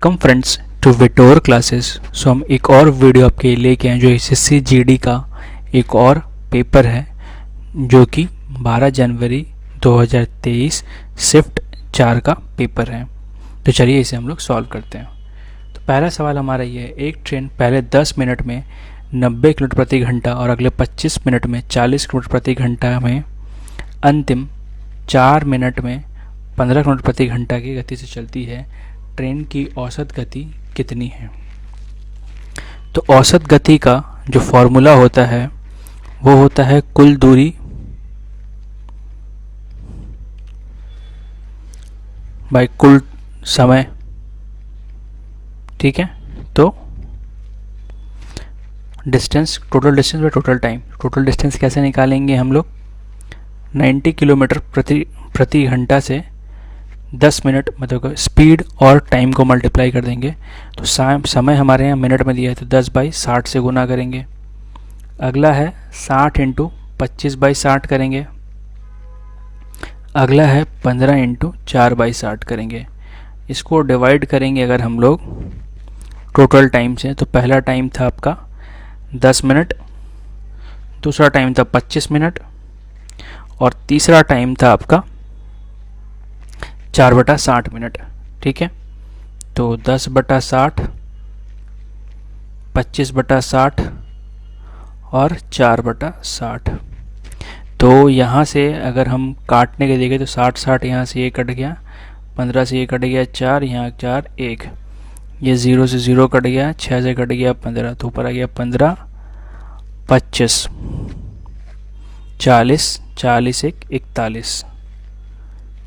Welcome friends to Vitor classes. So हम एक और वीडियो आपके लेके आए जो एसएससी जीडी का एक और पेपर है जो कि 12 जनवरी 2023 शिफ्ट 4 का पेपर है। तो चलिए इसे हम लोग सॉल्व करते हैं। तो पहला सवाल हमारा ये है, एक ट्रेन पहले 10 मिनट में 90 किलोमीटर प्रति घंटा और अगले 25 मिनट में 40 किलोमीटर प्रति घंटा में अंतिम 4 मिनट में 15 किलोमीटर प्रति घंटा की गति से चलती है। ट्रेन की औसत गति कितनी है? तो औसत गति का जो फॉर्मूला होता है वो होता है कुल दूरी बाय कुल समय। ठीक है, तो distance, total distance by total time. Total distance कैसे निकालेंगे हम लोग? 90 किलोमीटर प्रति घंटा से 10 मिनट मतलब स्पीड और टाइम को मल्टीप्लाई कर देंगे। तो समय हमारे यहाँ मिनट में दिया है तो 10/60 से गुना करेंगे। अगला है 60 इंटू 25/60 करेंगे। अगला है 15 इंटू 4/60 करेंगे। इसको डिवाइड करेंगे अगर हम लोग टोटल टाइम से, तो पहला टाइम था आपका 10 मिनट, दूसरा टाइम था 25 मिनट और तीसरा टाइम था आपका 4/60 मिनट। ठीक है, तो 10/60, 25/60 और 4/60। तो यहाँ से अगर हम काटने के देखें तो 60 यहाँ से ये कट गया, 15 से ये कट गया 4, यहाँ 4 1, ये 0 से 0 कट गया, 6 से कट गया 15, तो ऊपर आ गया 15, 25, 40, 40 1 41।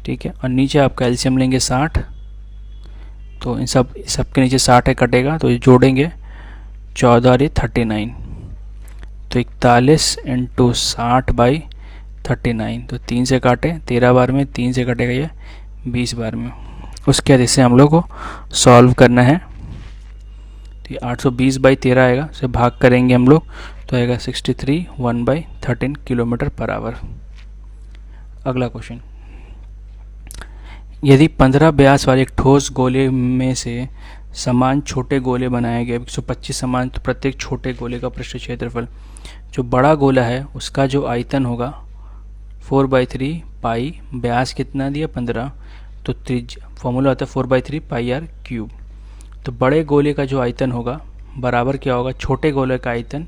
ठीक है, और नीचे आप कैल्शियम लेंगे 60, तो इन सब के नीचे 60 है कटेगा, तो ये जोड़ेंगे 14 और ये 39, तो 41 इंटू 60/39, तो 3 से काटे 13 बार में, 3 से कटेगा ये 20 बार में। उसके बाद इसे हम लोग को सॉल्व करना है। तो ये 820/13 आएगा, इसे भाग करेंगे हम लोग तो आएगा 63 1/13 किलोमीटर पर आवर। अगला क्वेश्चन, यदि 15 व्यास वाले एक ठोस गोले में से समान छोटे गोले बनाए गए 125 समान, तो प्रत्येक छोटे गोले का पृष्ठ क्षेत्रफल, जो बड़ा गोला है उसका जो आयतन होगा 4/3 पाई, व्यास कितना दिया 15, तो त्रिज्या फॉर्मूला होता है 4/3 पाई आर क्यूब। तो बड़े गोले का जो आयतन होगा बराबर क्या होगा छोटे गोले का आयतन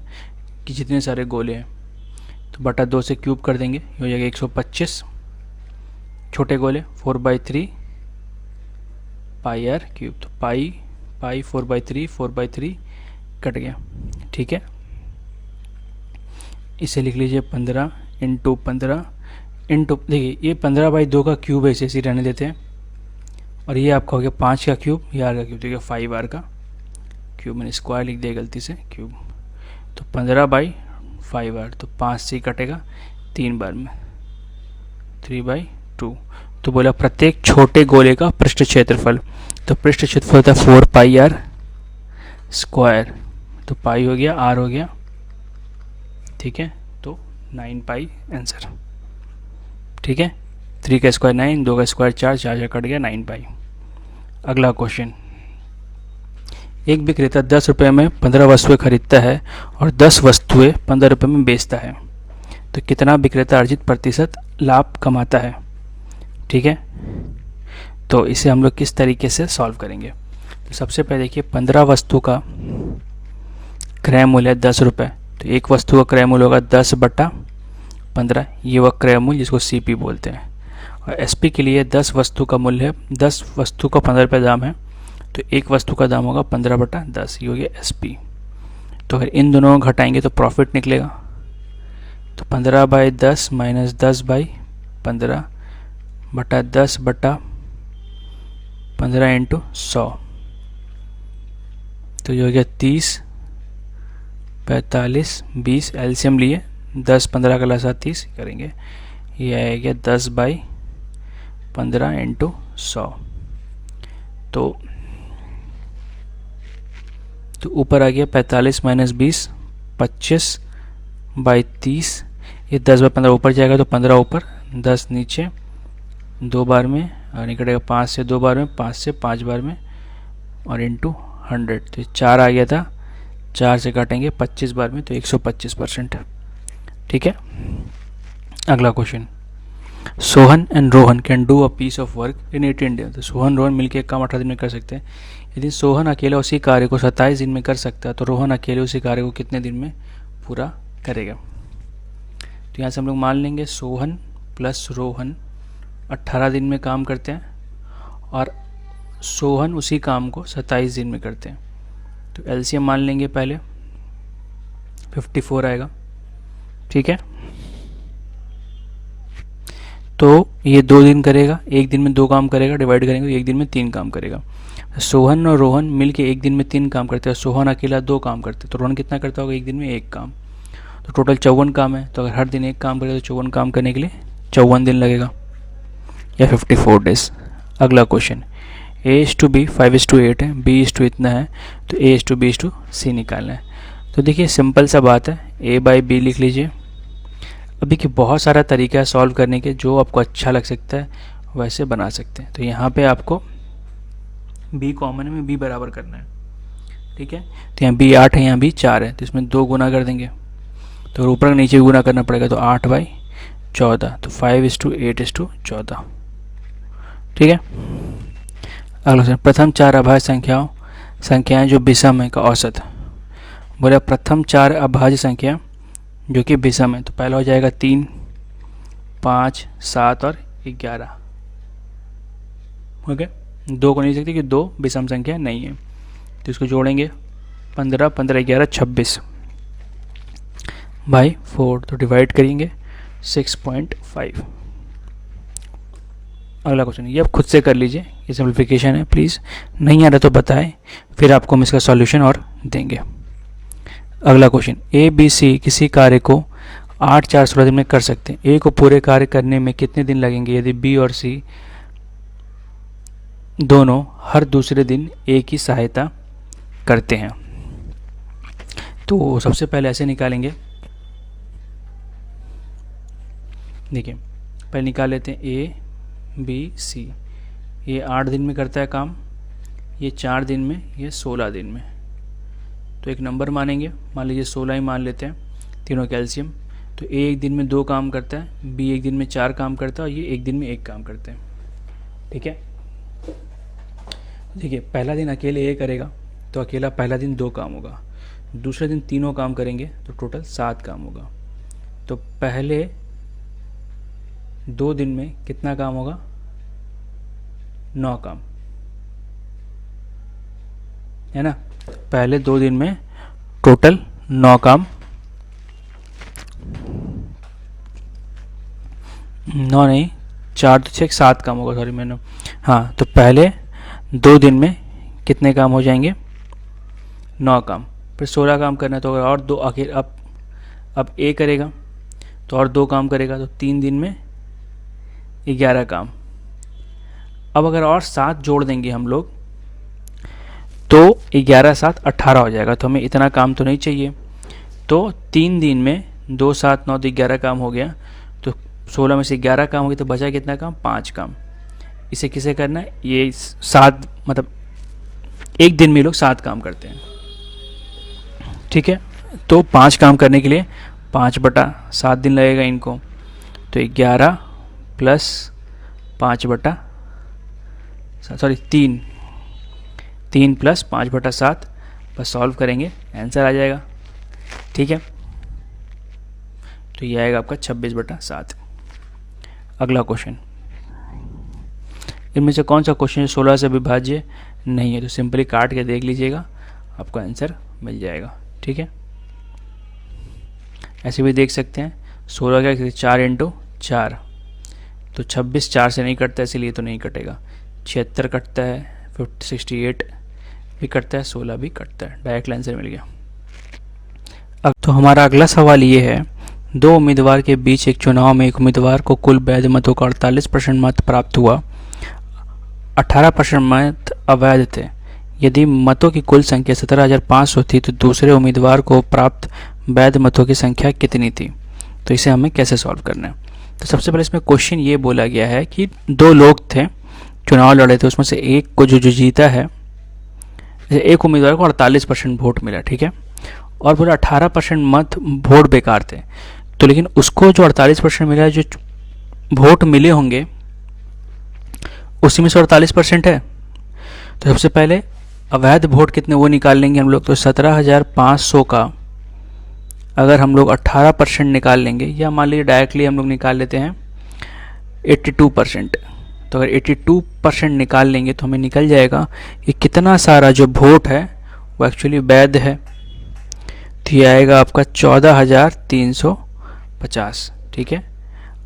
कि जितने सारे गोले हैं, तो बटा 2 से क्यूब कर देंगे, हो जाएगा 125। छोटे गोले 4/3 पाई आर क्यूब, तो पाई 4/3 कट गया। ठीक है, इसे लिख लीजिए 15 इंटू 15 इंटू, देखिए ये 15/2 का क्यूब है, इसे रहने देते हैं, और ये आपका हो गया 5 का क्यूब, ये आर का क्यूब, देखिए 5r का क्यूब, मैंने स्क्वायर लिख दिया गलती से क्यूब, तो 15/5r, तो 5 से कटेगा 3 बार में 3/2। तो बोला प्रत्येक छोटे गोले का पृष्ठ क्षेत्रफल, तो पृष्ठ क्षेत्रफल होता है 4 पाई आर स्क्वायर, तो पाई हो गया आर हो गया। ठीक है, तो 9 पाई आंसर। ठीक है, 3 का स्क्वायर 9, 2 का स्क्वायर 4, 4 से कट गया 9 पाई। अगला क्वेश्चन, एक विक्रेता 10 रुपये में 15 वस्तुएं खरीदता है और 10 वस्तुएं 15 रुपये में बेचता है, तो कितना विक्रेता अर्जित प्रतिशत लाभ कमाता है? ठीक है, तो इसे हम लोग किस तरीके से सॉल्व करेंगे? तो सबसे पहले देखिए 15 वस्तु का क्रय मूल्य है 10 रुपये, तो एक वस्तु का क्रय मूल्य होगा 10/15, ये वह क्रय मूल्य जिसको सीपी बोलते हैं। और एसपी के लिए 10 वस्तु का मूल्य है, 10 वस्तु का 15 रुपये दाम है, तो एक वस्तु का दाम होगा 15/10, ये हो गया एसपी। तो अगर इन दोनों को घटाएंगे तो प्रॉफिट निकलेगा, तो 15/10 माइनस 10/15 बटा 10/15 इंटू 100, तो ये हो गया 30, 45, 20, एलसीएम लिए 10 15 का लसा 30 करेंगे, ये आएगा 10/15 इंटू 100। तो ऊपर आ गया 45 माइनस 20 25/30, ये 10/15 ऊपर जाएगा तो 15 ऊपर 10 नीचे, 2 बार में और निकलेगा 5 से 2 बार में, 5 से 5 बार में और इंटू 100, तो 4 आ गया था, 4 से काटेंगे 25 बार में तो 125%। ठीक है। अगला question, Sohan and Rohan can do a piece of work in 18 days. तो सोहन रोहन मिलकर काम 18 दिन में कर सकते हैं। यदि सोहन अकेला उसी कार्य को 27 दिन में कर सकता है तो रोहन अकेले उसी कार्य को कितने दिन में पूरा करेगा। तो यहाँ से हम लोग मान लेंगे सोहन प्लस रोहन 18 दिन में काम करते हैं और सोहन उसी काम को 27 दिन में करते हैं। तो एलसीएम मान लेंगे पहले, 54 आएगा। ठीक है। तो ये 2 दिन करेगा, एक दिन में 2 काम करेगा, डिवाइड करेंगे तो एक दिन में 3 काम करेगा। सोहन और रोहन मिलके एक दिन में 3 काम करते हैं, सोहन अकेला 2 काम करते हैं, तो रोहन कितना करता होगा एक दिन में 1 काम। तो टोटल 54 काम है, तो अगर हर दिन 1 काम करेगा तो 54 काम करने के लिए 54 दिन लगेगा या 54 डेज। अगला क्वेश्चन, A:B 5:8 है, B: इतना है, तो A:B:C निकालना है। तो देखिए सिंपल सा बात है, A/B लिख लीजिए। अभी कि बहुत सारा तरीका है सॉल्व करने के, जो आपको अच्छा लग सकता है वैसे बना सकते हैं। तो यहाँ पे आपको B कॉमन में B बराबर करना है। ठीक है। तो यहाँ B 8 है, यहाँ B 4 है, तो इसमें 2 गुना कर देंगे, तो ऊपर नीचे गुना करना पड़ेगा, तो 8/14, तो 5:8:14। ठीक है। अगला क्वेश्चन, प्रथम 4 अभाज्य संख्याएं जो विषम है का औसत। बोला प्रथम 4 अभाज्य संख्या जो कि विषम है, तो पहला हो जाएगा 3, 5, 7 और 11। ओके, 2 को नहीं सकते कि 2 विषम संख्या नहीं है, तो इसको जोड़ेंगे 15, 15, 11, 26 बाई 4, तो डिवाइड करेंगे 6.5। अगला क्वेश्चन, ये आप खुद से कर लीजिए, ये सिंप्लीफिकेशन है, प्लीज़ नहीं आ रहा तो बताएं, फिर आपको हम इसका सॉल्यूशन और देंगे। अगला क्वेश्चन, ABC किसी कार्य को 8, 4, 16 दिन में कर सकते हैं। A को पूरे कार्य करने में कितने दिन लगेंगे यदि B और C दोनों हर दूसरे दिन A की सहायता करते हैं। तो सबसे पहले ऐसे निकालेंगे, देखिए पहले निकाल लेते हैं ABC। ये 8 दिन में करता है काम, ये 4 दिन में, ये 16 दिन में। तो एक नंबर मानेंगे, मान लीजिए 16 ही मान लेते हैं, तीनों कैल्शियम। तो A एक दिन में 2 काम करता है, B एक दिन में 4 काम करता है और ये एक दिन में 1 काम करते हैं। ठीक है। देखिए पहला दिन अकेले A करेगा तो अकेला पहला दिन 2 काम होगा, दूसरे दिन तीनों काम करेंगे तो टोटल 7 काम होगा। तो पहले 2 दिन में कितना काम होगा, 9 काम, है ना। पहले 2 दिन में टोटल 9 काम, 9 नहीं 4 तो 6 7 काम होगा, सॉरी मैंने, हाँ। तो पहले 2 दिन में कितने काम हो जाएंगे, 9 काम, फिर 16 काम करना है, तो अगर और 2 आखिर अब A करेगा तो और 2 काम करेगा, तो 3 दिन में 11 काम। अब अगर और 7 जोड़ देंगे हम लोग तो 11, 7, 18 हो जाएगा, तो हमें इतना काम तो नहीं चाहिए। तो 3 दिन में 2, 7, 9 तो 11 काम हो गया, तो 16 में से 11 काम हो गया, तो बचा कितना काम, 5 काम। इसे किसे करना है, ये 7 मतलब एक दिन में लोग 7 काम करते हैं। ठीक है। तो 5 काम करने के लिए 5/7 दिन लगेगा इनको, तो 11 प्लस 3 प्लस 5/7 बस सॉल्व करेंगे, आंसर आ जाएगा। ठीक है। तो ये आएगा आपका 26/7। अगला क्वेश्चन, इनमें से कौन सा क्वेश्चन 16 से विभाज्य नहीं है, तो सिंपली काट के देख लीजिएगा, आपको आंसर मिल जाएगा। ठीक है। ऐसे भी देख सकते हैं, 16 का 4 × 4, तो 26 4 से नहीं कटता, इसीलिए तो नहीं कटेगा। 76 कटता है, 68 भी कटता है, 16 भी कटता है, डायरेक्ट आंसर मिल गया। अब तो हमारा अगला सवाल ये है, 2 उम्मीदवार के बीच एक चुनाव में एक उम्मीदवार को कुल वैध मतों का 48% मत प्राप्त हुआ, 18% मत अवैध थे। यदि मतों की कुल संख्या 17,500 थी तो दूसरे उम्मीदवार को प्राप्त वैध मतों की संख्या कितनी थी। तो इसे हमें कैसे सॉल्व करना है। तो सबसे पहले इसमें क्वेश्चन ये बोला गया है कि 2 लोग थे, चुनाव लड़े थे, उसमें से एक को जो जीता है जैसे एक उम्मीदवार को 48% वोट मिला, ठीक है, और बोला 18% मत वोट बेकार थे, तो लेकिन उसको जो 48% मिला है, जो वोट मिले होंगे उसी में से 48% है। तो सबसे पहले अवैध वोट कितने वो निकाल लेंगे हम लोग। तो 17,500 का अगर हम लोग 18% निकाल लेंगे, या मान लीजिए डायरेक्टली हम लोग निकाल लेते हैं 82%, तो अगर 82% निकाल लेंगे तो हमें निकल जाएगा कि कितना सारा जो वोट है वो एक्चुअली वैध है। तो ये आएगा आपका 14,350, ठीक है।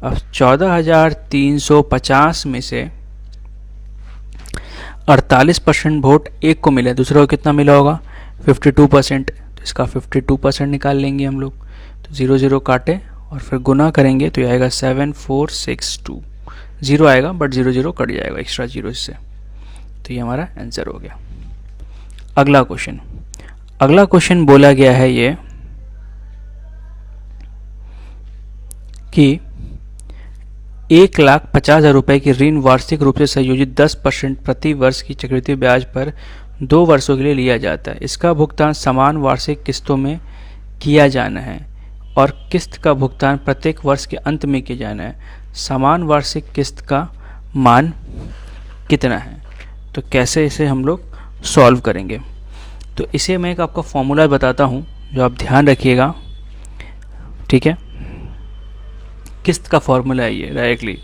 अब 14,350 में से 48% वोट एक को मिला, दूसरे को कितना मिला होगा 52%, तो इसका 52% निकाल लेंगे हम लोग। तो 0 0 काटे और फिर गुना करेंगे तो ये आएगा 7462, 0 आएगा बट 0 0 कट जाएगा, एक्स्ट्रा 0 इससे। तो ये हमारा आंसर हो गया। अगला क्वेश्चन बोला गया है ये कि 1,50,000 रुपये की ऋण वार्षिक रूप से संयोजित 10% प्रति वर्ष की चक्रवृद्धि ब्याज पर 2 वर्षों के लिए लिया जाता है। इसका भुगतान समान वार्षिक किस्तों में किया जाना है और किस्त का भुगतान प्रत्येक वर्ष के अंत में किया जाना है। समान वार्षिक किस्त का मान कितना है? तो कैसे इसे हम लोग सॉल्व करेंगे? तो इसे मैं एक आपका फॉर्मूला बताता हूँ जो आप ध्यान रखिएगा, ठीक है। किस्त का फॉर्मूला है ये, डायरेक्टली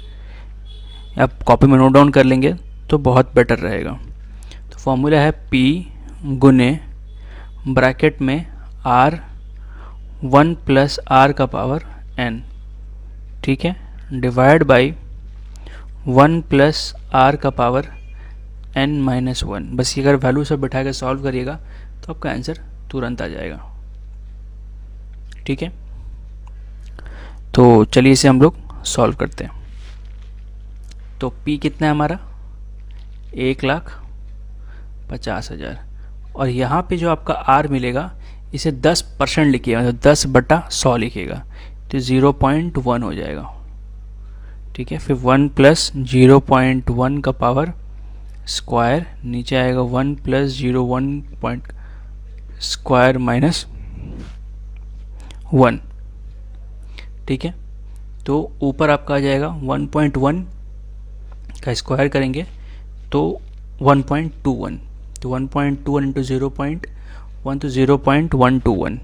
आप कॉपी में नोट डाउन कर लेंगे तो बहुत बेटर रहेगा। तो फॉर्मूला है P गुने ब्रैकेट में R 1 प्लस R का पावर N, ठीक है, डिवाइड बाई 1 प्लस R का पावर N माइनस 1। बस ये अगर वैल्यू सब बैठा के सॉल्व करिएगा तो आपका आंसर तुरंत आ जाएगा, ठीक है। तो चलिए इसे हम लोग सॉल्व करते हैं। तो P कितना है हमारा 1,50,000, और यहाँ पे जो आपका R मिलेगा इसे 10% लिखिएगा, मतलब 10/100 लिखिएगा, तो 0.1 हो जाएगा, ठीक है। फिर 1 प्लस 0.1 का पावर स्क्वायर, नीचे आएगा 1 प्लस 0.1 स्क्वायर माइनस 1, ठीक है। तो ऊपर आपका आ जाएगा 1.1 का स्क्वायर करेंगे तो 1.21, तो 1.21 इंटू 0.1 तो 0.121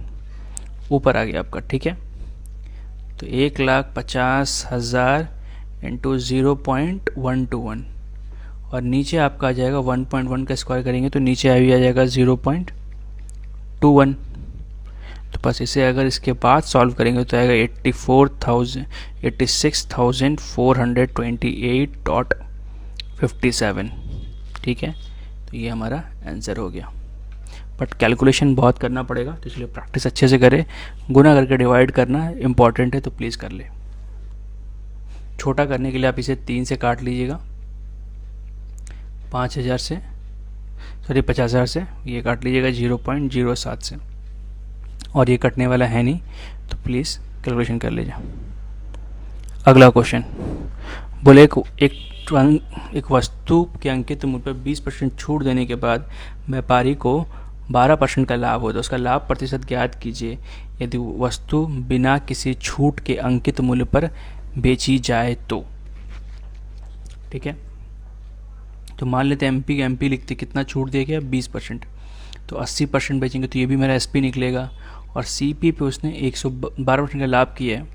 ऊपर आ गया आपका, ठीक है। तो 1,50,000 इंटू 0.121, और नीचे आपका आ जाएगा 1.1 का स्क्वायर करेंगे तो नीचे आ जाएगा 0.21। तो बस इसे अगर इसके बाद सॉल्व करेंगे तो आएगा 86,428.57, ठीक है। तो ये हमारा आंसर हो गया। बट कैलकुलेशन बहुत करना पड़ेगा, तो इसलिए प्रैक्टिस अच्छे से करें। गुना करके डिवाइड करना इम्पॉर्टेंट है, तो प्लीज़ कर ले। छोटा करने के लिए आप इसे 3 से काट लीजिएगा, 50,000 से ये काट लीजिएगा 0.07 से, और ये कटने वाला है नहीं, तो प्लीज़ कैलकुलेशन कर लीजिए। अगला क्वेश्चन बोले एक वस्तु के अंकित मूल्य पर 20% छूट देने के बाद व्यापारी को 12% का लाभ हो, तो उसका लाभ प्रतिशत ज्ञात कीजिए यदि वस्तु बिना किसी छूट के अंकित मूल्य पर बेची जाए तो, ठीक है। तो मान लेते हैं एमपी लिखते, कितना छूट दिया गया 20%, तो 80% बेचेंगे तो ये भी मेरा एसपी निकलेगा, और सीपी पे उसने 112% का लाभ किया है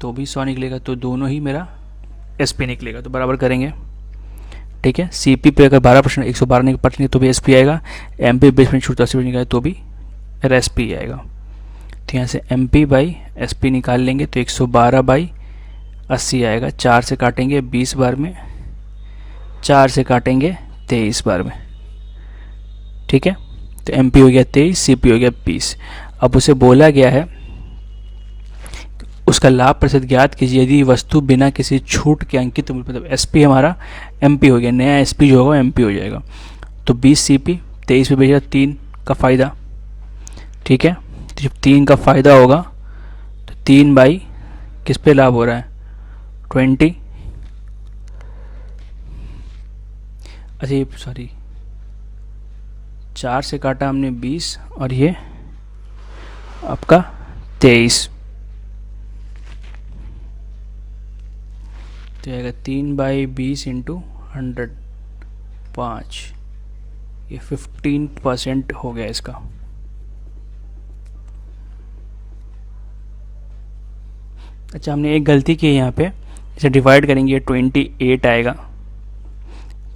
तो भी 100 निकलेगा, तो दोनों ही मेरा एसपी निकलेगा। तो बराबर करेंगे, ठीक है। सीपी पे अगर 12% 112% तो भी एसपी आएगा, एमपी 20% छूट 80% निकाले तो भी मेरा एसपी आएगा। तो यहाँ से एमपी बाई एसपी निकाल लेंगे तो 112/80 आएगा। 4 से काटेंगे 20 बार में, 4 से काटेंगे 23 बार में, ठीक है। तो एमपी हो गया 23, सीपी हो गया 20। अब उसे बोला गया है उसका लाभ प्रतिशत ज्ञात कीजिए यदि वस्तु बिना किसी छूट के अंकित मूल्य, मतलब एसपी हमारा एमपी हो गया, नया एसपी जो होगा एमपी हो जाएगा। तो 20 सीपी 23 पे भेजा 3 का फ़ायदा, ठीक है। तो जब 3 का फ़ायदा होगा तो 3 बाई किस पे लाभ हो रहा है 20, अच्छा सॉरी 4 से काटा हमने 20 और ये आपका 23, तो आएगा 3/20 इंटू 100, 5, ये 15% हो गया इसका। अच्छा, हमने एक गलती की है यहाँ पे, इसे डिवाइड करेंगे 28 आएगा,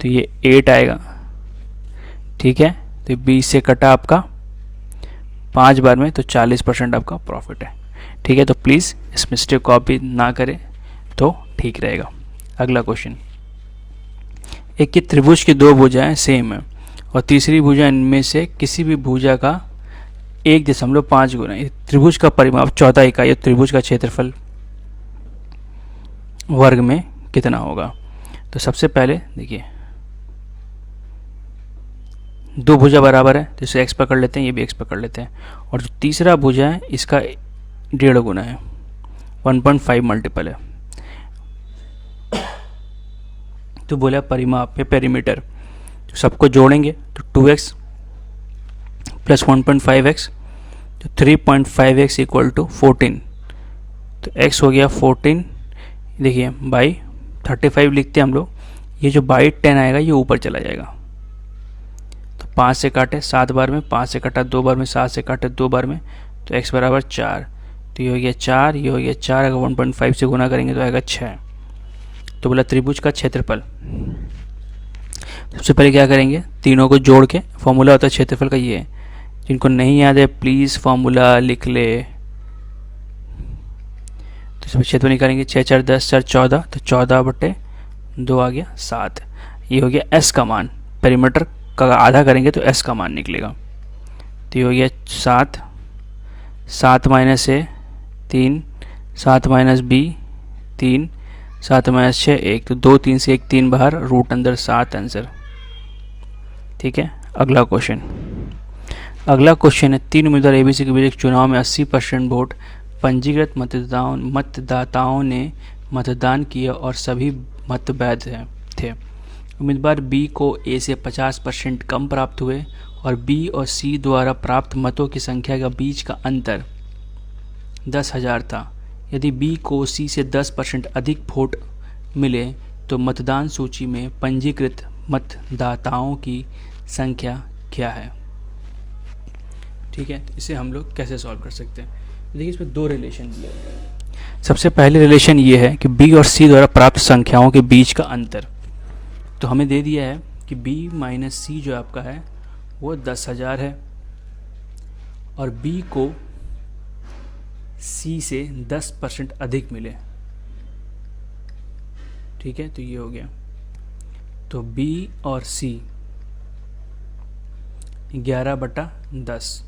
तो ये 8 आएगा, ठीक है। तो 20 से कटा आपका 5 बार में, तो 40% आपका प्रॉफिट है, ठीक है। तो प्लीज़ इस मिस्टेक को कॉपी ना करें तो ठीक रहेगा। अगला क्वेश्चन, एक की त्रिभुज की 2 भुजाएं सेम है और तीसरी भुजा इनमें से किसी भी भुजा का 1.5 गुना, त्रिभुज का परिमाप 14 इकाई और त्रिभुज का क्षेत्रफल वर्ग में कितना होगा। तो सबसे पहले देखिए, 2 भुजा बराबर है, तो इसे x पकड़ लेते हैं, ये भी x पकड़ लेते हैं, और जो तीसरा भुजा है इसका 1.5 गुना है, 1.5 मल्टीपल है। तो बोला परिमाप पे पेरीमीटर, तो सबको जोड़ेंगे तो 2x प्लस 1.5x, तो 3.5x इक्वल टू 14, तो x हो गया 14, देखिए बाई 35 लिखते हैं हम लोग, ये जो बाई 10 आएगा ये ऊपर चला जाएगा, तो 5 से काटे 7 बार में, 5 से काटा 2 बार में, 7 से काटे 2 बार में, तो x बराबर 4, तो ये हो गया 4, ये हो गया 4, अगर 1.5 से गुना करेंगे तो आएगा 6। तो बोला त्रिभुज का क्षेत्रफल, सबसे पहले क्या करेंगे, तीनों को जोड़ के, फॉर्मूला होता है क्षेत्रफल का ये है, जिनको नहीं याद है प्लीज़ फॉर्मूला लिख ले। तो इसमें क्षेत्रफल निकालेंगे, 6 4 10 4 14, तो 14/2 आ गया 7, ये हो गया s का मान, पेरीमीटर का आधा करेंगे तो s का मान निकलेगा, तो ये हो गया 7, 7 minus a 3, 7 minus b 3, 7 minus 6 1, तो 2 3 से 1 3 बाहर, रूट अंदर 7 आंसर, ठीक है। अगला क्वेश्चन है, 3 उम्मीदवार एबीसी के बीच चुनाव में 80% वोट पंजीकृत मतदाताओं ने मतदान किया और सभी मत वैध थे। उम्मीदवार बी को ए से 50% कम प्राप्त हुए और बी और सी द्वारा प्राप्त मतों की संख्या के बीच का अंतर 10,000 था। यदि बी को सी से 10% अधिक वोट मिले तो मतदान सूची में पंजीकृत मतदाताओं की संख्या क्या है, ठीक है। तो इसे हम लोग कैसे सॉल्व कर सकते हैं, देखिए इसमें 2 रिलेशन दिए हैं। सबसे पहले रिलेशन ये है कि बी और सी द्वारा प्राप्त संख्याओं के बीच का अंतर, तो हमें दे दिया है कि बी माइनस सी जो आपका है वो 10,000 है और बी को सी से 10% अधिक मिले, ठीक है। तो ये हो गया, तो बी और सी 11/10,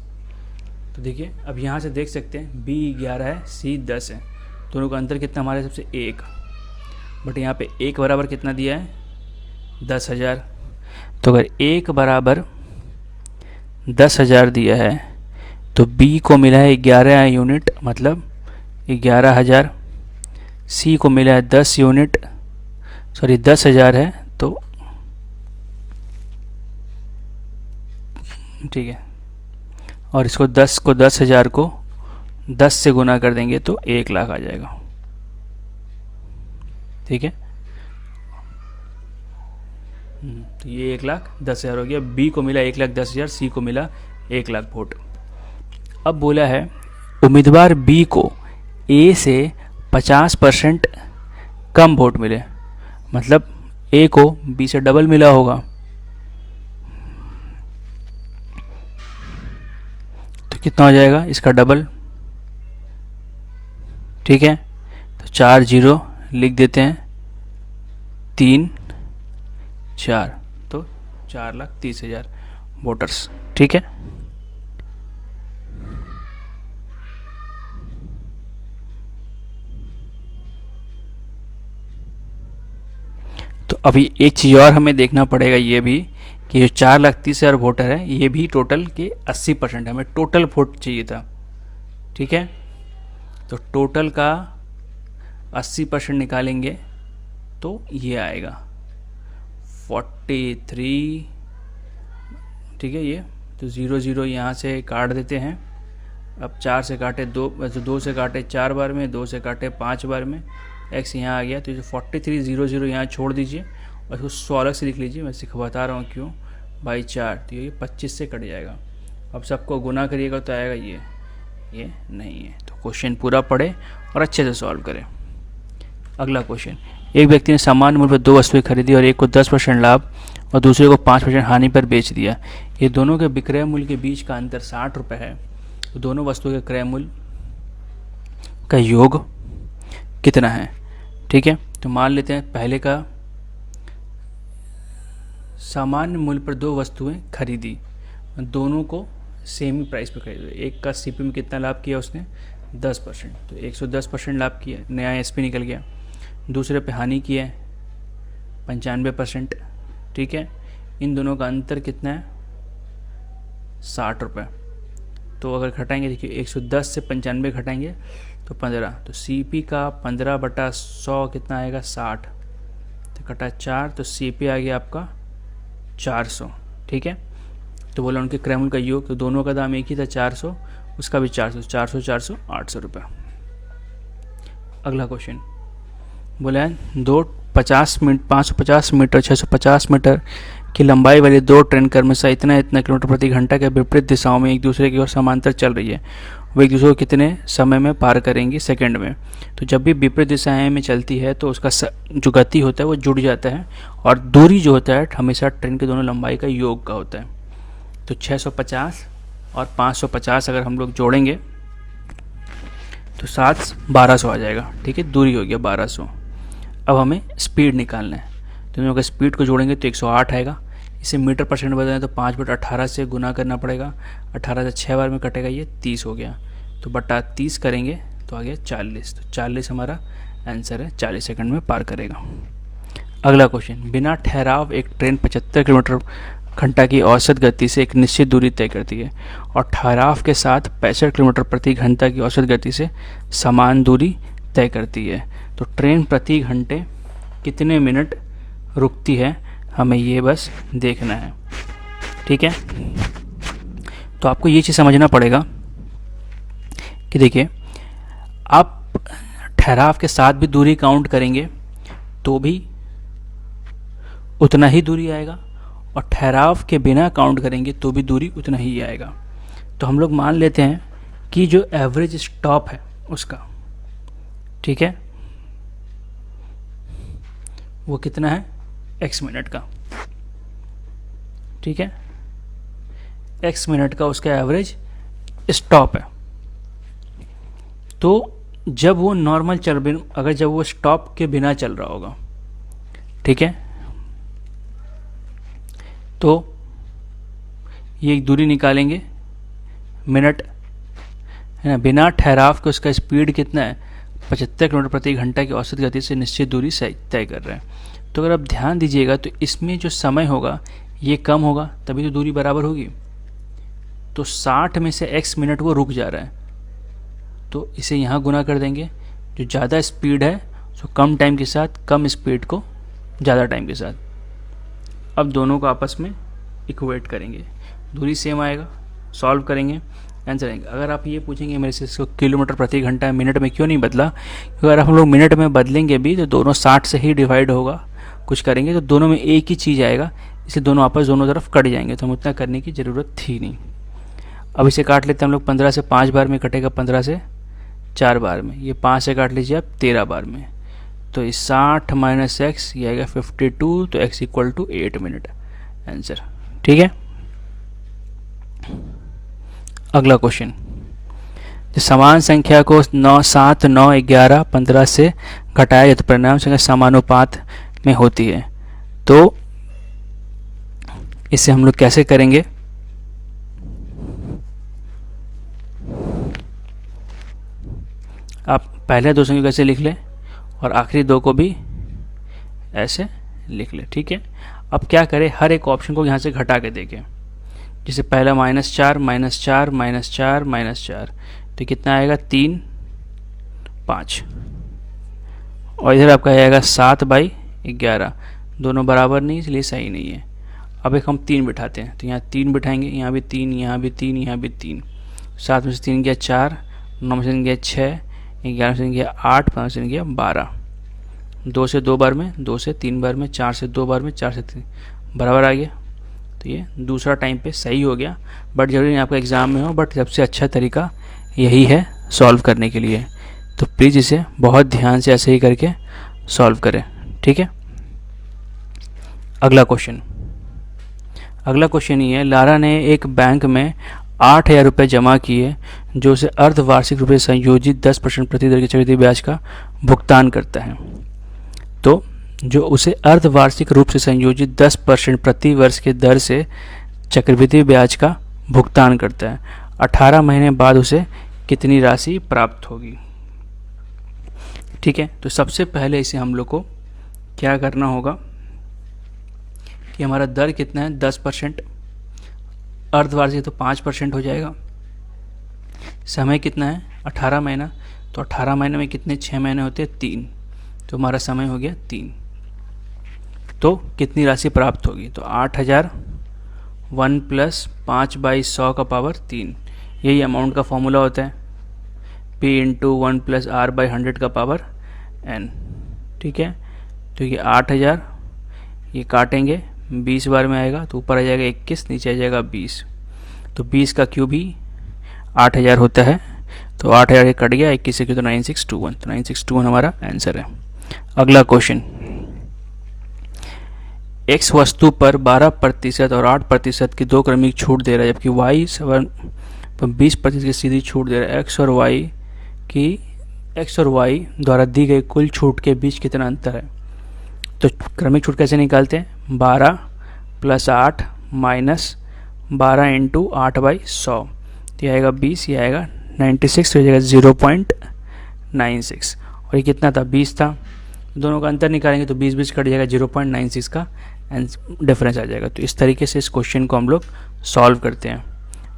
तो देखिए अब यहाँ से देख सकते हैं बी 11 है, सी 10 है, दोनों का अंतर कितना हमारे सबसे 1, बट यहाँ पे 1 बराबर कितना दिया है 10,000, तो अगर 1 बराबर 10,000 दिया है तो बी को मिला है 11 यूनिट मतलब 11,000, सी को मिला है 10 यूनिट, सॉरी 10,000 है, तो ठीक है, और इसको 10,000 को 10 से गुना कर देंगे तो 1 लाख आ जाएगा, ठीक है। तो ये 1,10,000 हो गया, बी को मिला 1,10,000, सी को मिला 1 लाख वोट। अब बोला है उम्मीदवार बी को ए से 50% कम वोट मिले, मतलब ए को बी से डबल मिला होगा, तो कितना हो जाएगा इसका डबल, ठीक है। तो 4 0 लिख देते हैं, 3 4, तो 4,30,000 वोटर्स, ठीक है। तो अभी एक चीज़ और हमें देखना पड़ेगा, ये भी कि जो 4,30,000 वोटर है ये भी टोटल के 80% है, हमें टोटल वोट चाहिए था, ठीक है। तो टोटल का 80% निकालेंगे तो ये आएगा 43, ठीक है, ये तो 0 0 यहाँ से काट देते हैं। अब 4 से काटे 2, तो 2 से काटे 4 बार में, 2 से काटे 5 बार में, x यहाँ आ गया। तो जो 43 0 0 यहाँ छोड़ दीजिए और इसको 16 से लिख लीजिए, मैं बता रहा हूँ क्यों, बाई 4, तो ये 25 से कट जाएगा। अब सबको गुना करिएगा तो आएगा ये नहीं है। तो क्वेश्चन पूरा पढ़े और अच्छे से सॉल्व करें। अगला क्वेश्चन, एक व्यक्ति ने समान मूल्य पर 2 वस्तुएं खरीदी और एक को 10% लाभ और दूसरे को 5% हानि पर बेच दिया। ये दोनों के विक्रय मूल्य के बीच का अंतर 60 रुपये है। तो दोनों वस्तुओं के क्रय मूल्य का योग कितना है? ठीक है, तो मान लेते हैं पहले का, सामान्य मूल्य पर 2 वस्तुएं खरीदी, दोनों को सेम ही प्राइस पर खरीदी। एक का सीपी में कितना लाभ किया उसने? 10%, तो 110% लाभ किया, नया एसपी निकल गया। दूसरे पे हानि किया है 95%। ठीक है, इन दोनों का अंतर कितना है? 60 रुपये। तो अगर घटाएंगे, देखिए 110 से 95 घटाएंगे तो 15, तो सीपी का 15/100 कितना आएगा? 60, तो कटा 4, तो सीपी आ गया आपका 400। ठीक है, तो बोला उनके क्रय मूल्य का योग, तो दोनों का दाम एक ही था 400, उसका भी 400, 400 400 800 रुपये। अगला क्वेश्चन बोला है 550 मीटर 650 मीटर की लंबाई वाली 2 ट्रेन क्रमशः इतना किलोमीटर प्रति घंटा के विपरीत दिशाओं में एक दूसरे की ओर समांतर चल रही है। वो एक दूसरे को कितने समय में पार करेंगी? सेकंड में। तो जब भी विपरीत दिशाएं में चलती है तो उसका जो गति होता है वो जुड़ जाता है, और दूरी जो होता है हमेशा ट्रेन के दोनों लंबाई का योग का होता है। तो 650 और 550 अगर हम लोग जोड़ेंगे तो 7 1200 आ जाएगा। ठीक है, दूरी हो गया 1200। अब हमें स्पीड निकालना है, तो दोनों का स्पीड को जोड़ेंगे तो 108 आएगा। इसे मीटर पर सेकंड बदलें तो 5/18 से गुना करना पड़ेगा, 18 से 6 बार में कटेगा, ये 30 हो गया। तो बटा 30 करेंगे तो आ गया 40। तो 40 हमारा आंसर है, 40 सेकंड में पार करेगा। अगला क्वेश्चन, बिना ठहराव एक ट्रेन 75 किलोमीटर घंटा की औसत गति से एक निश्चित दूरी तय करती है और ठहराव के साथ 65 किलोमीटर प्रति घंटा की औसत गति से समान दूरी तय करती है। तो ट्रेन प्रति घंटे कितने मिनट रुकती है, हमें ये बस देखना है। ठीक है, तो आपको ये चीज़ समझना पड़ेगा कि देखिए, आप ठहराव के साथ भी दूरी काउंट करेंगे तो भी उतना ही दूरी आएगा, और ठहराव के बिना काउंट करेंगे तो भी दूरी उतना ही आएगा। तो हम लोग मान लेते हैं कि जो एवरेज स्टॉप है उसका, ठीक है, वो कितना है? x मिनट का। ठीक है, x मिनट का उसका एवरेज स्टॉप है। तो जब वो नॉर्मल अगर जब वो स्टॉप के बिना चल रहा होगा, ठीक है, तो ये एक दूरी निकालेंगे मिनट, है ना, बिना ठहराव के उसका स्पीड कितना है? 75 किलोमीटर प्रति घंटा की औसत गति से निश्चित दूरी तय कर रहे हैं। तो अगर आप ध्यान दीजिएगा तो इसमें जो समय होगा ये कम होगा, तभी तो दूरी बराबर होगी। तो 60 में से x मिनट वो रुक जा रहा है, तो इसे यहाँ गुना कर देंगे। जो ज़्यादा स्पीड है उसको कम टाइम के साथ, कम स्पीड को ज़्यादा टाइम के साथ। अब दोनों को आपस में इक्वेट करेंगे, दूरी सेम आएगा, सॉल्व करेंगे, आंसर आएंगे। अगर आप ये पूछेंगे मेरे से इसको किलोमीटर प्रति घंटा मिनट में क्यों नहीं बदला, क्योंकि अगर हम लोग मिनट में बदलेंगे भी तो दोनों 60 से ही डिवाइड होगा, कुछ करेंगे तो दोनों में एक ही चीज़ आएगा, इसलिए दोनों आपस दोनों तरफ कट जाएंगे, तो हम उतना करने की ज़रूरत थी नहीं। अब इसे काट लेते हैं हम लोग, 15 से 5 बार में कटेगा, 15 से 4 बार में, ये 5 से काट लीजिए आप 13 बार में, तो इस 60 माइनस एक्स ये आएगा 52, तो x equal to 8 minute answer. ठीक है, अगला क्वेश्चन, समान संख्या को 9 7 9 11 15 से घटाया जाए तो परिणाम संख्या समानुपात में होती है। तो इसे हम लोग कैसे करेंगे? आप पहले दो संख्या कैसे लिख लें और आखिरी दो को भी ऐसे लिख लें। ठीक है, अब क्या करें, हर एक ऑप्शन को यहाँ से घटा के देखें। जैसे पहला -4 -4 -4 -4, तो कितना आएगा? 3 5, और इधर आपका आएगा 7/11, दोनों बराबर नहीं इसलिए सही नहीं है। अब एक हम 3 बिठाते हैं, तो यहाँ 3 बिठाएंगे, यहाँ भी 3, यहाँ भी 3, यहाँ भी 3, 7 में से 3 गया 4, 9 में से 3 गया 6, 11 में से 3 गया 8, 5 में से 3 गया 12, 2 से 2 बार में, 2 से 3 बार में, 4 से 2 बार में, 4 से 3 बराबर आ गया। तो ये दूसरा टाइम पे सही हो गया, बट जरूरी नहीं आपका एग्ज़ाम में हो, बट सबसे अच्छा तरीका यही है सॉल्व करने के लिए। तो प्लीज़ इसे बहुत ध्यान से ऐसे ही करके सॉल्व करें, ठीक है। अगला क्वेश्चन ये है, लारा ने एक बैंक में 8,000 रुपये जमा किए जो उसे अर्धवार्षिक रूप से संयोजित 10% प्रति दर के चक्रवृद्धि ब्याज का भुगतान करता है। तो जो उसे अर्धवार्षिक रूप से संयोजित 10% प्रति वर्ष के दर से चक्रवृद्धि ब्याज का भुगतान करता है, 18 महीने बाद उसे कितनी राशि प्राप्त होगी। ठीक है, तो सबसे पहले इसे हम लोग को क्या करना होगा कि हमारा दर कितना है 10%, अर्धवार्षिक तो 5% हो जाएगा, समय कितना है 18 महीना, तो 18 महीने में कितने 6 महीने होते हैं 3, तो हमारा समय हो गया 3। तो कितनी राशि प्राप्त होगी, तो 8,000 1 + 5/100 का पावर 3, यही अमाउंट का फॉर्मूला होता है, P × 1 + R/100 का पावर n। ठीक है, तो ये 8,000 ये काटेंगे 20 बार में आएगा, तो ऊपर आ जाएगा 21, नीचे आ जाएगा 20, तो 20 का क्यूब ही 8,000 होता है, तो 8,000 ये कट गया, 21 से क्यों, तो 9621, तो 9621 हमारा आंसर है। अगला क्वेश्चन, x वस्तु पर 12% और 8% की 2 क्रमिक छूट दे रहा है, जबकि y 7 पर 20% की सीधी छूट दे रहा है। x और y द्वारा दी गई कुल छूट के बीच कितना अंतर है। तो क्रमिक छूट कैसे निकालते हैं, 12 + 8 - 12 × 8/100, तो ये आएगा 20, ये आएगा 96, तो ये जाएगा 0.96, और ये कितना था 20 था, दोनों का अंतर निकालेंगे तो 20 कट जाएगा, 0.96 का डिफरेंस आ जाएगा। तो इस तरीके से इस क्वेश्चन को हम लोग सॉल्व करते हैं।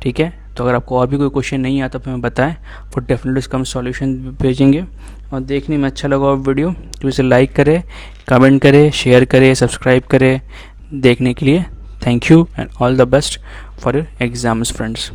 ठीक है, तो अगर आपको और भी कोई क्वेश्चन नहीं आता तो हमें बताएं, फिर डेफिनेटली इसका हम सॉल्यूशन भेजेंगे। और देखने में अच्छा लगा वीडियो तो इसे लाइक करें, कमेंट करें, शेयर करें, सब्सक्राइब करें। देखने के लिए thank you and all the best for your exams friends.